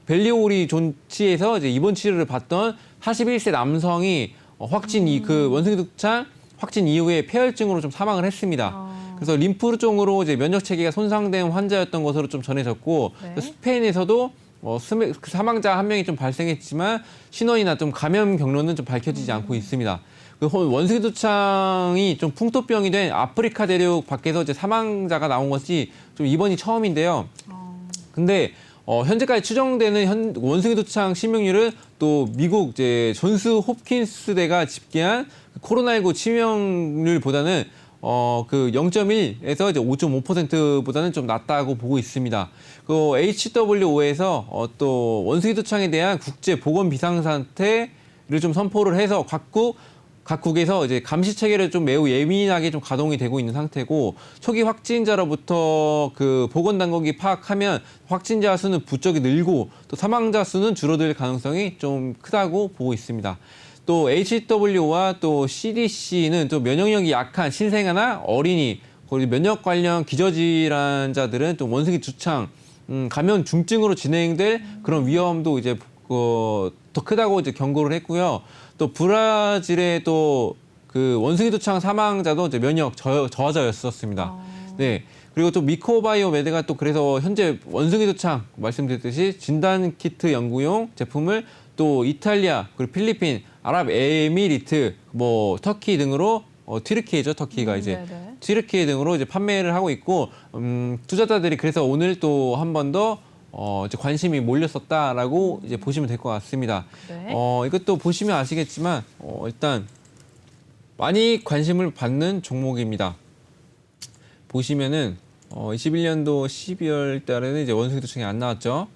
벨리오리존치에서 이제 입원 치료를 받던 41세 남성이 확진 그 원숭이 두창 확진 이후에 폐혈증으로 좀 사망을 했습니다. 그래서 림프종으로 이제 면역 체계가 손상된 환자였던 것으로 좀 전해졌고 네. 스페인에서도 그 사망자 한 명이 좀 발생했지만 신원이나 좀 감염 경로는 좀 밝혀지지 않고 있습니다. 그 원숭이 두창이 좀 풍토병이 된 아프리카 대륙 밖에서 이제 사망자가 나온 것이 좀 이번이 처음인데요. 근데 현재까지 추정되는 원숭이 두창 실명률은 또 미국 이제 존스 홉킨스대가 집계한 코로나19 치명률보다는 그 0.1에서 이제 5.5%보다는 좀 낮다고 보고 있습니다. 그 HWO에서 또 원숭이 두창에 대한 국제 보건 비상사태를 좀 선포를 해서 각국에서 이제 감시 체계를 좀 매우 예민하게 좀 가동이 되고 있는 상태고 초기 확진자로부터 그 보건 당국이 파악하면 확진자 수는 부쩍이 늘고 또 사망자 수는 줄어들 가능성이 좀 크다고 보고 있습니다. 또 HW와 또 CDC는 또 면역력이 약한 신생아나 어린이 그리고 면역 관련 기저질환자들은 또 원숭이 두창 감염 중증으로 진행될 그런 위험도 이제 더 크다고 이제 경고를 했고요. 또 브라질의 또 그 원숭이 두창 사망자도 이제 면역 저하자였었습니다. 네. 그리고 또 미코바이오메드가 또 그래서 현재 원숭이 두창 말씀드렸듯이 진단 키트 연구용 제품을 또 이탈리아, 그리고 필리핀, 아랍에미리트, 뭐 터키 등으로 튀르키예죠. 터키가 이제 네네. 튀르키예 등으로 이제 판매를 하고 있고 투자자들이 그래서 오늘 또 한 번 더 이제 관심이 몰렸었다라고 이제 보시면 될 것 같습니다. 네. 이것도 보시면 아시겠지만 일단 많이 관심을 받는 종목입니다. 보시면은 21년도 12월 달에는 이제 원숭이 두창이 안 나왔죠.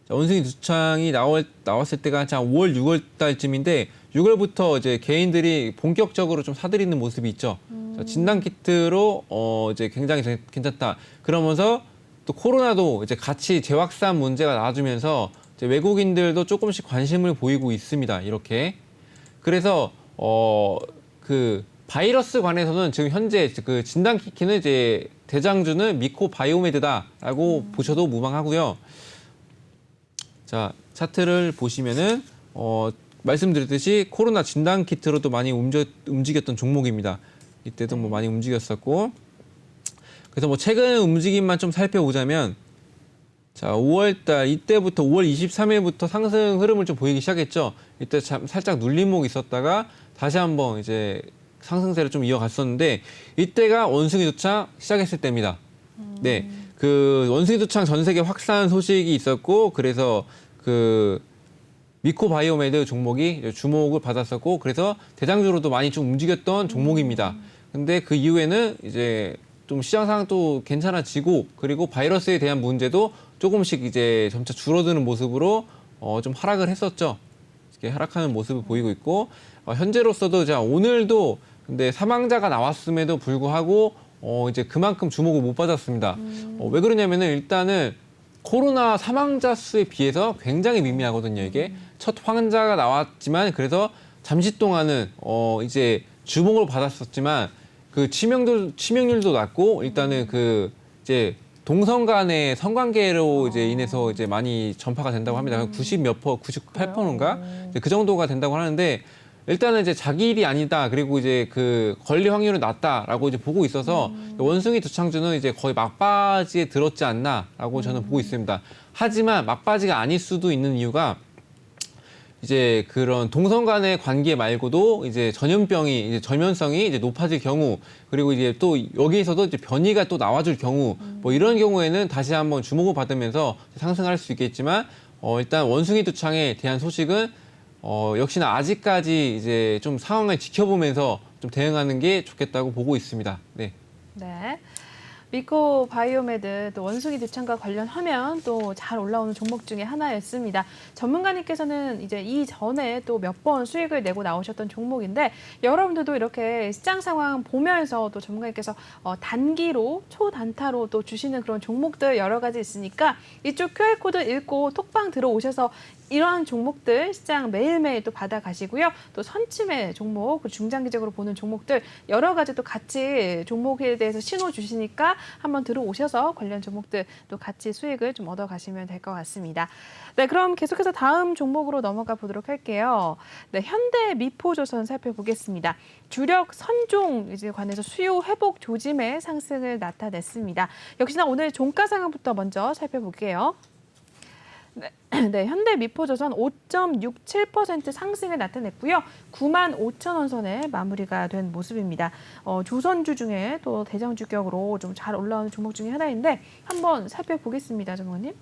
자, 원숭이 두창이 나왔을 때가 한 5월, 6월 달쯤인데 6월부터 이제 개인들이 본격적으로 좀 사들이는 모습이 있죠. 자, 진단 키트로 이제 굉장히 괜찮다. 그러면서 또 코로나도 이제 같이 재확산 문제가 나와주면서 이제 외국인들도 조금씩 관심을 보이고 있습니다. 이렇게. 그래서 그 바이러스 관해서는 지금 현재 그 진단 키트는 이제 대장주는 미코 바이오메드다라고 보셔도 무방하고요. 자, 차트를 보시면은 말씀드렸듯이 코로나 진단 키트로도 많이 움직였던 종목입니다. 이때도 뭐 많이 움직였었고. 그래서 뭐 최근 움직임만 좀 살펴보자면 자, 5월 달 이때부터 5월 23일부터 상승 흐름을 좀 보이기 시작했죠. 이때 참 살짝 눌림목이 있었다가 다시 한번 이제 상승세를 좀 이어갔었는데 이때가 원숭이 두창 시작했을 때입니다. 네. 그 원숭이 두창 전 세계 확산 소식이 있었고 그래서 그 미코 바이오메드 종목이 주목을 받았었고 그래서 대장주로도 많이 좀 움직였던 종목입니다. 근데 그 이후에는 이제 좀 시장 상황도 괜찮아지고 그리고 바이러스에 대한 문제도 조금씩 이제 점차 줄어드는 모습으로 좀 하락을 했었죠. 이렇게 하락하는 모습을 보이고 있고 현재로서도 자 오늘도 근데 사망자가 나왔음에도 불구하고 이제 그만큼 주목을 못 받았습니다. 왜 그러냐면은 일단은 코로나 사망자 수에 비해서 굉장히 미미하거든요. 이게 첫 환자가 나왔지만 그래서 잠시 동안은 이제 주목을 받았었지만 그 치명률도 낮고 일단은 그 이제 동성 간의 성관계로 이제 인해서 이제 많이 전파가 된다고 합니다. 90몇 %, 98%인가 그 정도가 된다고 하는데 일단은 이제 자기 일이 아니다. 그리고 이제 그 권리 확률은 낮다라고 이제 보고 있어서 원숭이 두창주는 이제 거의 막바지에 들었지 않나라고 저는 보고 있습니다. 하지만 막바지가 아닐 수도 있는 이유가 이제 그런 동성 간의 관계 말고도 이제 전염병이 이제 전면성이 이제 높아질 경우 그리고 이제 또 여기에서도 이제 변이가 또 나와줄 경우 뭐 이런 경우에는 다시 한번 주목을 받으면서 상승할 수 있겠지만 일단 원숭이 두창에 대한 소식은 역시나 아직까지 이제 좀 상황을 지켜보면서 좀 대응하는 게 좋겠다고 보고 있습니다. 네. 네. 미코 바이오메드 또 원숭이 두창과 관련하면 또 잘 올라오는 종목 중에 하나였습니다. 전문가님께서는 이제 이전에 또 몇 번 수익을 내고 나오셨던 종목인데 여러분들도 이렇게 시장 상황 보면서 또 전문가님께서 단기로 초단타로 또 주시는 그런 종목들 여러 가지 있으니까 이쪽 QR코드 읽고 톡방 들어오셔서 이러한 종목들 시장 매일매일 또 받아가시고요. 또 선침의 종목, 중장기적으로 보는 종목들 여러 가지 또 같이 종목에 대해서 신호 주시니까 한번 들어오셔서 관련 종목들 또 같이 수익을 좀 얻어가시면 될 것 같습니다. 네, 그럼 계속해서 다음 종목으로 넘어가 보도록 할게요. 네, 현대 미포조선 살펴보겠습니다. 주력 선종 이제 관해서 수요 회복 조짐의 상승을 나타냈습니다. 역시나 오늘 종가 상황부터 먼저 살펴볼게요. 네, 현대 미포조선 5.67% 상승을 나타냈고요. 95,000원 선에 마무리가 된 모습입니다. 조선주 중에 또 대장주격으로 좀 잘 올라오는 종목 중에 하나인데 한번 살펴보겠습니다, 전문가님.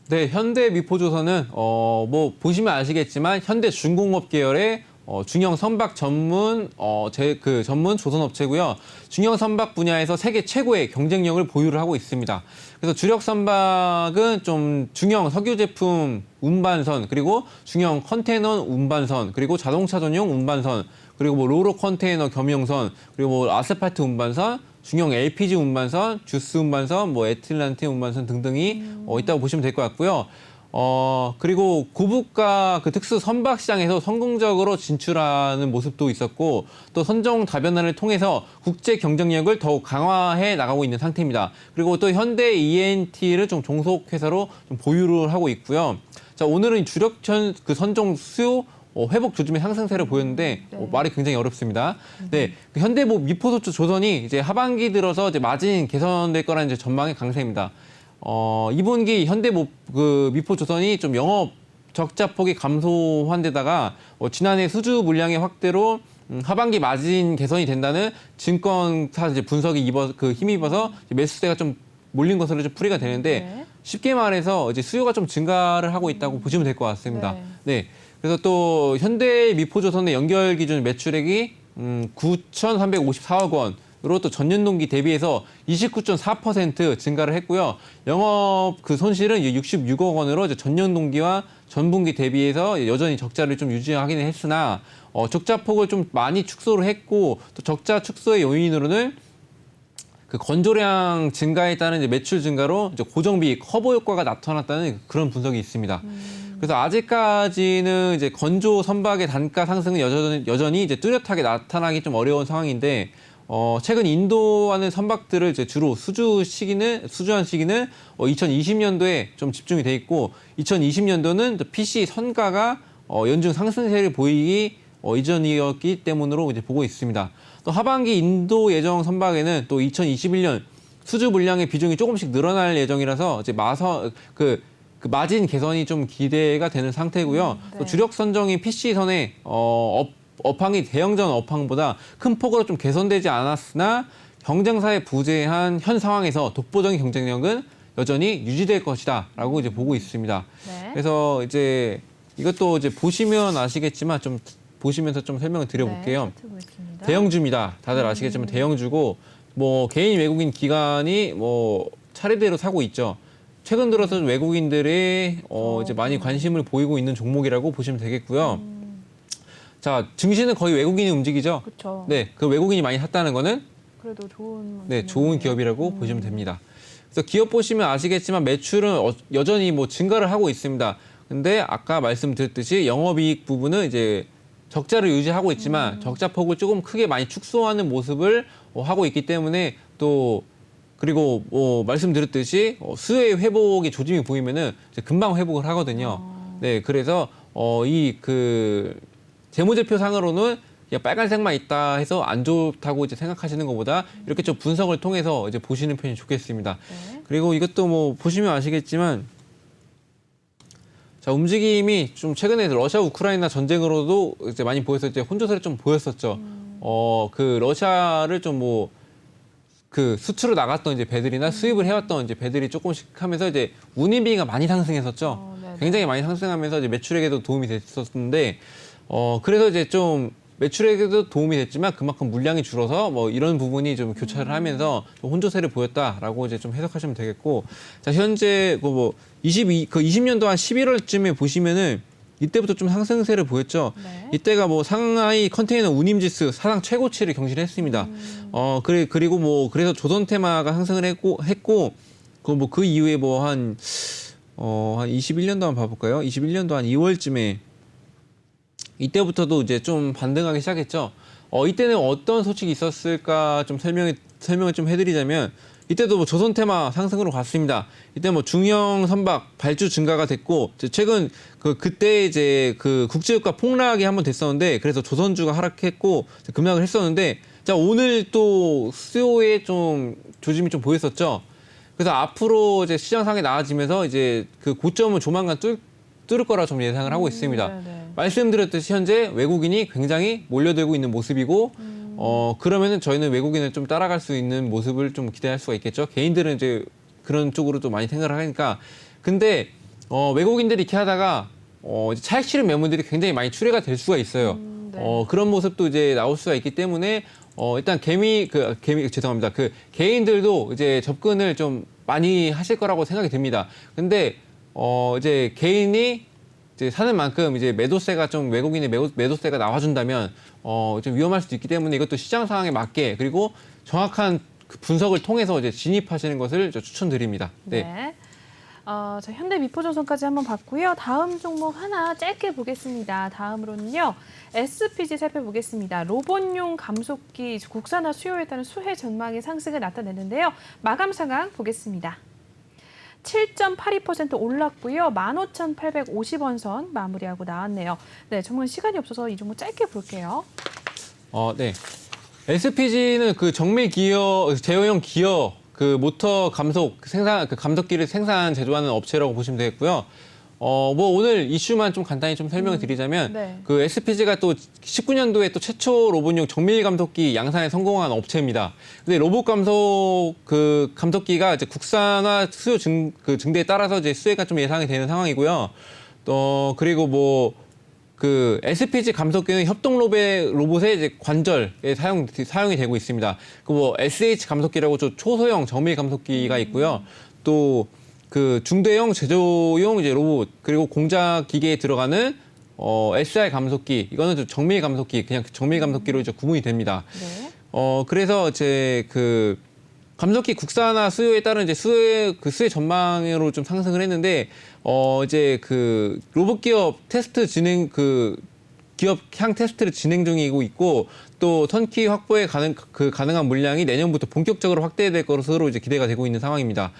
네, 현대 미포조선은 뭐 보시면 아시겠지만 현대 중공업 계열의 중형 선박 전문 전문 조선업체고요. 중형 선박 분야에서 세계 최고의 경쟁력을 보유를 하고 있습니다. 그래서 주력 선박은 좀 중형 석유 제품 운반선 그리고 중형 컨테이너 운반선 그리고 자동차 전용 운반선 그리고 뭐 로로 컨테이너 겸용선 그리고 뭐 아스팔트 운반선 중형 LPG 운반선, 주스 운반선, 뭐 에틸란틴 운반선 등등이 있다고 보시면 될 것 같고요. 그리고 고부가 그 특수 선박 시장에서 성공적으로 진출하는 모습도 있었고 또 선종 다변화를 통해서 국제 경쟁력을 더욱 강화해 나가고 있는 상태입니다. 그리고 또 현대 E&T를 좀 종속 회사로 좀 보유를 하고 있고요. 자, 오늘은 주력 그 선종 수요 회복 조짐의 상승세를 보였는데 네. 말이 굉장히 어렵습니다. 네, 그 현대 미포조선이 이제 하반기 들어서 이제 마진 개선될 거라는 이제 전망의 강세입니다. 2분기 현대 미포조선이 좀 영업 적자폭이 감소한 데다가 지난해 수주 물량의 확대로 하반기 마진 개선이 된다는 증권사 이제 분석이 힘입어서 매수세가 좀 몰린 것으로 좀 풀이가 되는데 네. 쉽게 말해서 이제 수요가 좀 증가를 하고 있다고 보시면 될 것 같습니다. 네. 네. 그래서 또 현대미포조선의 연결 기준 매출액이 9,354억 원으로 또 전년 동기 대비해서 29.4% 증가를 했고요. 영업 그 손실은 66억 원으로 이제 전년 동기와 전분기 대비해서 여전히 적자를 좀 유지하기는 했으나 적자폭을 좀 많이 축소를 했고 또 적자 축소의 요인으로는 그 건조량 증가에 따른 이제 매출 증가로 이제 고정비 커버 효과가 나타났다는 그런 분석이 있습니다. 그래서 아직까지는 이제 건조 선박의 단가 상승은 여전히 이제 뚜렷하게 나타나기 좀 어려운 상황인데 최근 인도하는 선박들을 이제 주로 수주한 시기는 2020년도에 좀 집중이 돼 있고 2020년도는 PC 선가가 연중 상승세를 보이기 이전이었기 때문으로 이제 보고 있습니다. 또 하반기 인도 예정 선박에는 또 2021년 수주 물량의 비중이 조금씩 늘어날 예정이라서 이제 그 마진 개선이 좀 기대가 되는 상태고요. 네. 또 주력 선정인 PC선의 업황이 대형전 업황보다 큰 폭으로 좀 개선되지 않았으나 경쟁사에 부재한 현 상황에서 독보적인 경쟁력은 여전히 유지될 것이다라고 이제 보고 있습니다. 네. 그래서 이제 이것도 이제 보시면 아시겠지만 좀 보시면서 좀 설명을 드려볼게요. 네, 살펴보겠습니다. 대형주입니다. 다들 아시겠지만 대형주고 뭐 개인 외국인 기관이 뭐 차례대로 사고 있죠. 최근 들어서 외국인들이 이제 많이 관심을 보이고 있는 종목이라고 보시면 되겠고요. 자, 증시는 거의 외국인이 움직이죠. 그렇죠. 네, 그 외국인이 많이 샀다는 거는 그래도 좋은 좋은 기업이라고 보시면 됩니다. 그래서 기업 보시면 아시겠지만 매출은 여전히 뭐 증가를 하고 있습니다. 근데 아까 말씀드렸듯이 영업이익 부분은 이제 적자를 유지하고 있지만 적자폭을 조금 크게 많이 축소하는 모습을 하고 있기 때문에 또 그리고 말씀드렸듯이 수요의 회복의 조짐이 보이면은 이제 금방 회복을 하거든요. 네, 그래서 이 그 재무제표상으로는 그냥 빨간색만 있다 해서 안 좋다고 이제 생각하시는 것보다 이렇게 좀 분석을 통해서 이제 보시는 편이 좋겠습니다. 네. 그리고 이것도 뭐 보시면 아시겠지만 자, 움직임이 좀 최근에 러시아 우크라이나 전쟁으로도 이제 많이 보여서 이제 혼조세를 좀 보였었죠. 그 러시아를 좀 그 수출을 나갔던 이제 배들이나 수입을 해왔던 이제 배들이 조금씩 하면서 이제 운임비가 많이 상승했었죠. 네네. 굉장히 많이 상승하면서 이제 매출액에도 도움이 됐었는데 그래서 이제 좀 매출액에도 도움이 됐지만 그만큼 물량이 줄어서 뭐 이런 부분이 좀 교차를 하면서 좀 혼조세를 보였다라고 이제 좀 해석하시면 되겠고 자 현재 그 20년도 한 11월쯤에 보시면은 이때부터 좀 상승세를 보였죠. 네. 이때가 뭐 상하이 컨테이너 운임지수 사상 최고치를 경신했습니다. 그리고 그래서 조선테마가 상승을 했고 그 이후에 한 21년도 한번 봐볼까요? 21년도 한 2월쯤에 이때부터도 이제 좀 반등하기 시작했죠. 이때는 어떤 소식이 있었을까 좀 설명을 좀 해드리자면 이때도 뭐 조선테마 상승으로 갔습니다. 이때 뭐 중형 선박 발주 증가가 됐고 최근 그때 이제 그 국제유가 폭락이 한번 됐었는데 그래서 조선주가 하락했고 급락을 했었는데 자 오늘 또 수요에 좀 조짐이 좀 보였었죠. 그래서 앞으로 이제 시장 상황이 나아지면서 이제 그 고점을 조만간 뚫을 거라 좀 예상을 하고 있습니다. 네네. 말씀드렸듯이 현재 외국인이 굉장히 몰려들고 있는 모습이고 그러면은 저희는 외국인을 좀 따라갈 수 있는 모습을 좀 기대할 수가 있겠죠. 개인들은 이제 그런 쪽으로 또 많이 생각을 하니까. 근데 외국인들이 이렇게 하다가 이제 차익 실현 매물들이 굉장히 많이 출회가 될 수가 있어요. 네. 그런 모습도 이제 나올 수가 있기 때문에 일단 죄송합니다. 그 개인들도 이제 접근을 좀 많이 하실 거라고 생각이 듭니다. 근데 이제 개인이 이제 사는 만큼 이제 매도세가 좀 외국인의 매도세가 나와준다면 좀 위험할 수도 있기 때문에 이것도 시장 상황에 맞게 그리고 정확한 그 분석을 통해서 이제 진입하시는 것을 추천드립니다. 네. 네. 자, 현대미포조선까지 한번 봤고요. 다음 종목 하나 짧게 보겠습니다. 다음으로는요. SPG 살펴보겠습니다. 로봇용 감속기 국산화 수요에 따른 수혜 전망의 상승을 나타내는데요. 마감 상황 보겠습니다. 7.82% 올랐고요. 15,850원 선 마무리하고 나왔네요. 네, 정말 시간이 없어서 이 종목 짧게 볼게요. 네. SPG는 그 정밀 기어, 제어용 기어, 그 모터 감속 생산, 그 감속기를 생산 제조하는 업체라고 보시면 되겠고요. 뭐 오늘 이슈만 좀 간단히 좀 설명을 드리자면 네. 그 SPG가 또 19년도에 또 최초 로봇용 정밀 감속기 양산에 성공한 업체입니다. 근데 로봇 감속 그 감속기가 이제 국산화 수요 증대에 따라서 이제 수혜가 좀 예상이 되는 상황이고요. 또 그리고 뭐 그 SPG 감속기는 협동 로봇의 이제 관절에 사용이 되고 있습니다. 그 뭐 SH 감속기라고 초소형 정밀 감속기가 있고요. 또 그 중대형 제조용 이제 로봇 그리고 공작 기계에 들어가는 SR 감속기 이거는 좀 정밀 감속기 그냥 정밀 감속기로 이제 구분이 됩니다. 네. 그래서 이제 그 감속기 국산화 수요에 따른 이제 수혜 전망으로 좀 상승을 했는데 이제 그 로봇 기업 테스트 진행 기업 향 테스트를 진행 중이고 있고 또 턴키 확보에 가능한 물량이 내년부터 본격적으로 확대될 것으로 이제 기대가 되고 있는 상황입니다.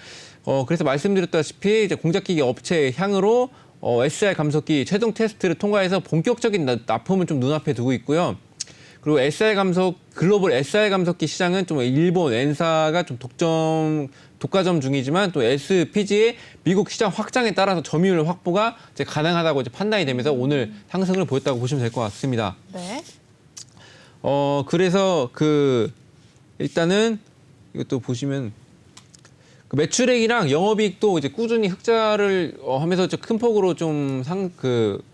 그래서 말씀드렸다시피 이제 공작기기 업체 향으로 SR 감속기 최종 테스트를 통과해서 본격적인 납품을 좀 눈앞에 두고 있고요. 그리고 글로벌 SR 감속기 시장은 좀 일본 엔사가 좀 독과점 중이지만 또 SPG의 미국 시장 확장에 따라서 점유율 확보가 이제 가능하다고 이제 판단이 되면서 오늘 상승을 보였다고 보시면 될 것 같습니다. 네. 그래서 일단은 이것도 보시면 그 매출액이랑 영업이익도 이제 꾸준히 흑자를 하면서 큰 폭으로 좀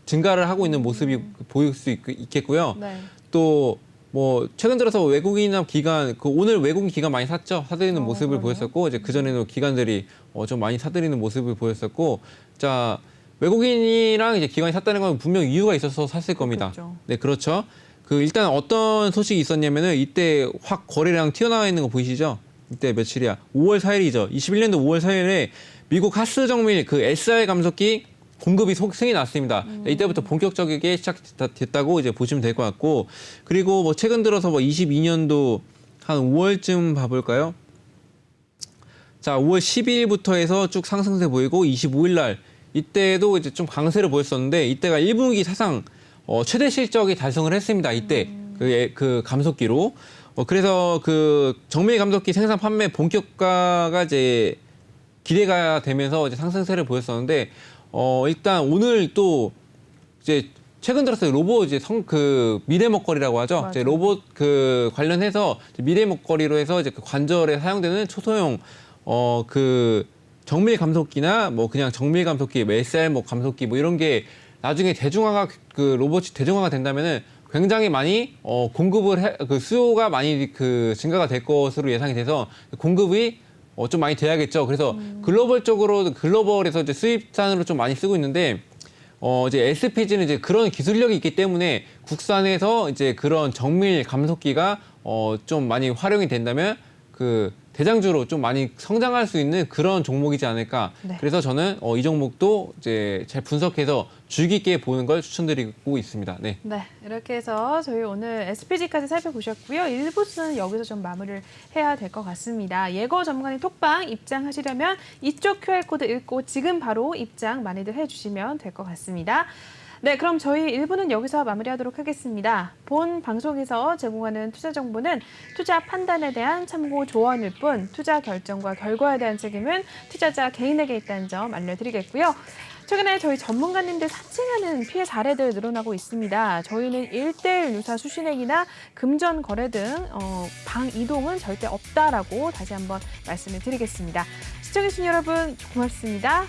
증가를 하고 있는 모습이 보일 수 있겠고요. 네. 또 뭐 최근 들어서 외국인이나 기관 오늘 외국인 기관 많이 사들이는 모습을 그러네요. 보였었고 이제 그 전에도 기관들이 좀 많이 사들이는 모습을 보였었고 자 외국인이랑 이제 기관이 샀다는 건 분명 이유가 있어서 샀을 겁니다. 그렇죠. 네 그렇죠. 일단 어떤 소식이 있었냐면은 이때 확 거래량 튀어나와 있는 거 보이시죠? 이때 며칠이야? 5월 4일이죠. 21년도 5월 4일에 미국 하스 정밀 SR 감속기 공급이 승이 났습니다. 이때부터 본격적이게 시작됐다고 이제 보시면 될 것 같고 그리고 뭐 최근 들어서 뭐 22년도 한 5월쯤 봐볼까요? 자, 5월 12일부터 해서 쭉 상승세 보이고 25일 날 이때도 이제 좀 강세를 보였었는데 이때가 1분기 사상 최대 실적이 달성을 했습니다. 이때 그 감속기로 그래서 그 정밀 감속기 생산 판매 본격화가 이제 기대가 되면서 이제 상승세를 보였었는데 일단 오늘 또 이제 최근 들어서 로봇 이제 미래 먹거리라고 하죠. 맞아요. 이제 로봇 관련해서 미래 먹거리로 해서 이제 그 관절에 사용되는 초소형 정밀 감속기나 뭐 그냥 정밀 감속기, SR 감속기 뭐 이런 게 나중에 로봇이 대중화가 된다면은 굉장히 많이 수요가 많이 증가가 될 것으로 예상이 돼서 공급이 좀 많이 돼야겠죠. 그래서 글로벌에서 이제 수입산으로 좀 많이 쓰고 있는데 이제 SPG는 이제 그런 기술력이 있기 때문에 국산에서 이제 그런 정밀 감속기가 좀 많이 활용이 된다면 대장주로 좀 많이 성장할 수 있는 그런 종목이지 않을까. 네. 그래서 저는 이 종목도 이제 잘 분석해서 주의 깊게 보는 걸 추천드리고 있습니다. 네. 네, 이렇게 해서 저희 오늘 SPG까지 살펴보셨고요. 1부는 여기서 좀 마무리를 해야 될 것 같습니다. 예거 전문가님 톡방 입장하시려면 이쪽 QR코드 읽고 지금 바로 입장 많이들 해주시면 될 것 같습니다. 네, 그럼 저희 1부는 여기서 마무리하도록 하겠습니다. 본 방송에서 제공하는 투자 정보는 투자 판단에 대한 참고 조언일 뿐 투자 결정과 결과에 대한 책임은 투자자 개인에게 있다는 점 알려드리겠고요. 최근에 저희 전문가님들 사칭하는 피해 사례들 늘어나고 있습니다. 저희는 1:1 유사 수신액이나 금전 거래 등 방 이동은 절대 없다라고 다시 한번 말씀을 드리겠습니다. 시청해주신 여러분 고맙습니다.